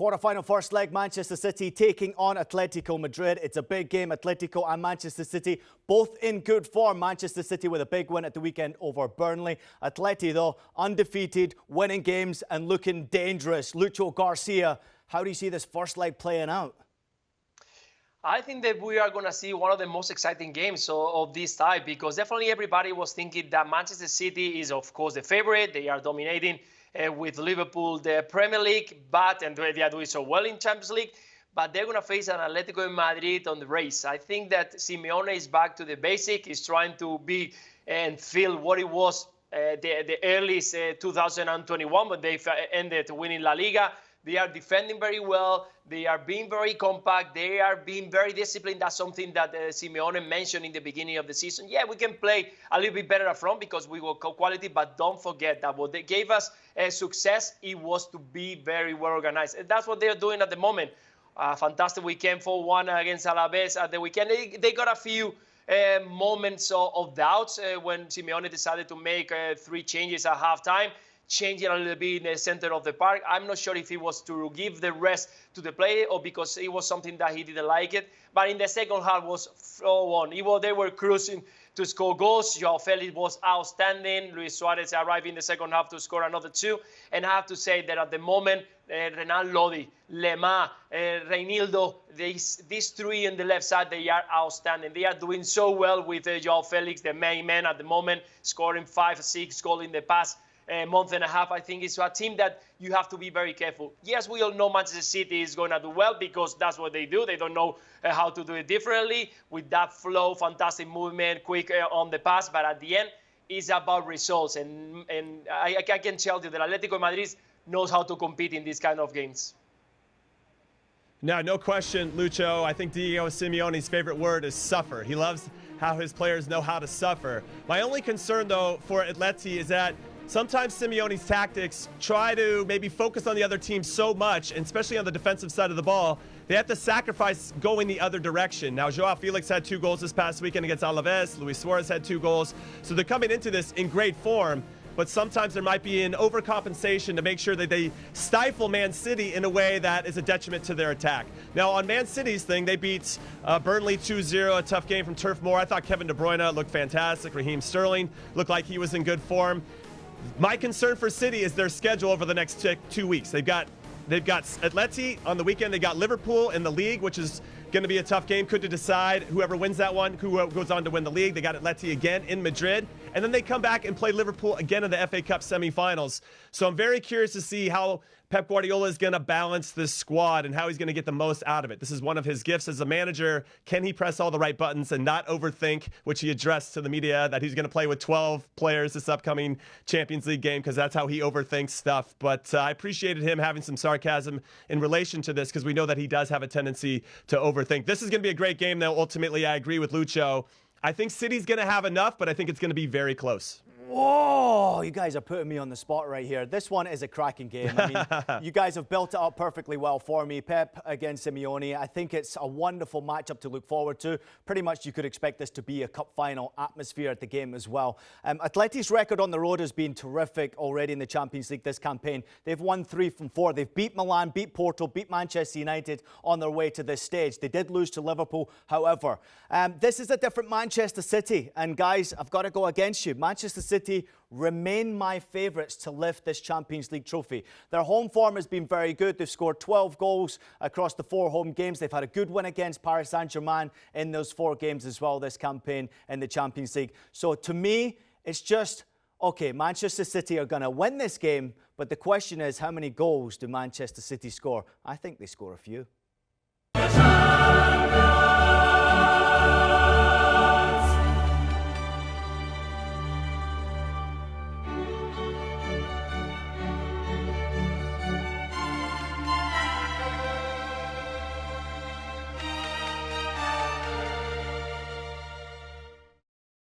Quarterfinal first leg, Manchester City taking on Atletico Madrid. It's a big game. Atletico and Manchester City both in good form. Manchester City with a big win at the weekend over Burnley. Atleti, though, undefeated, winning games and looking dangerous. Lucho Garcia, how do you see this first leg playing out? I think that we are going to see one of the most exciting games of this type, because definitely everybody was thinking that Manchester City is, of course, the favorite. They are dominating with Liverpool the Premier League, and they are doing so well in Champions League. But they're going to face an Atletico Madrid on the race. I think that Simeone is back to the basic. He's trying to be and feel what it was the early 2021 when they ended winning La Liga. They are defending very well. They are being very compact. They are being very disciplined. That's something that Simeone mentioned in the beginning of the season. Yeah, we can play a little bit better up front because we got quality, but don't forget that what they gave us success, it was to be very well organized. And that's what they're doing at the moment. Fantastic weekend, 4-1 against Alaves at the weekend. They got a few moments of doubts when Simeone decided to make 3 changes at halftime. Changing a little bit in the center of the park. I'm not sure if it was to give the rest to the player or because it was something that he didn't like it. But in the second half was flow on. They were cruising to score goals. Joao Felix was outstanding. Luis Suarez arrived in the second half to score another 2. And I have to say that at the moment, Renan Lodi, Lemar, Reinildo, these 3 on the left side, they are outstanding. They are doing so well with Joao Felix, the main man at the moment, scoring 5 or 6 goals in the past month and a half. I think it's a team that you have to be very careful. Yes, we all know Manchester City is going to do well because that's what they do. They don't know how to do it differently with that flow, fantastic movement, quick on the pass. But at the end, it's about results. And I can tell you that Atletico Madrid knows how to compete in these kind of games. No question, Lucho. I think Diego Simeone's favorite word is suffer. He loves how his players know how to suffer. My only concern, though, for Atleti is that sometimes Simeone's tactics try to maybe focus on the other team so much, and especially on the defensive side of the ball, they have to sacrifice going the other direction. Now, Joao Felix had 2 goals this past weekend against Alaves. Luis Suarez had 2 goals. So they're coming into this in great form. But sometimes there might be an overcompensation to make sure that they stifle Man City in a way that is a detriment to their attack. Now, on Man City's thing, they beat Burnley 2-0, a tough game from Turf Moor. I thought Kevin De Bruyne looked fantastic. Raheem Sterling looked like he was in good form. My concern for City is their schedule over the next 2 weeks. They've got Atleti on the weekend. They got Liverpool in the league, which is going to be a tough game. Could decide whoever wins that one, who goes on to win the league. They got Atleti again in Madrid. And then they come back and play Liverpool again in the FA Cup semifinals. So I'm very curious to see how Pep Guardiola is going to balance this squad and how he's going to get the most out of it. This is one of his gifts as a manager. Can he press all the right buttons and not overthink, which he addressed to the media, that he's going to play with 12 players this upcoming Champions League game because that's how he overthinks stuff. But I appreciated him having some sarcasm in relation to this because we know that he does have a tendency to overthink. This is going to be a great game, though. Ultimately, I agree with Lucho. I think City's going to have enough, but I think it's going to be very close. Whoa, you guys are putting me on the spot right here. This one is a cracking game. I mean, you guys have built it up perfectly well for me. Pep against Simeone. I think it's a wonderful matchup to look forward to. Pretty much you could expect this to be a cup final atmosphere at the game as well. Atleti's record on the road has been terrific already in the Champions League this campaign. They've won 3 from 4. They've beat Milan, beat Porto, beat Manchester United on their way to this stage. They did lose to Liverpool, however. This is a different Manchester City. And guys, I've got to go against you. Manchester City remain my favourites to lift this Champions League trophy. Their home form has been very good. They've scored 12 goals across the 4 home games. They've had a good win against Paris Saint-Germain in those 4 games as well this campaign in the Champions League. So to me, it's just, okay, Manchester City are going to win this game, but the question is, how many goals do Manchester City score? I think they score a few.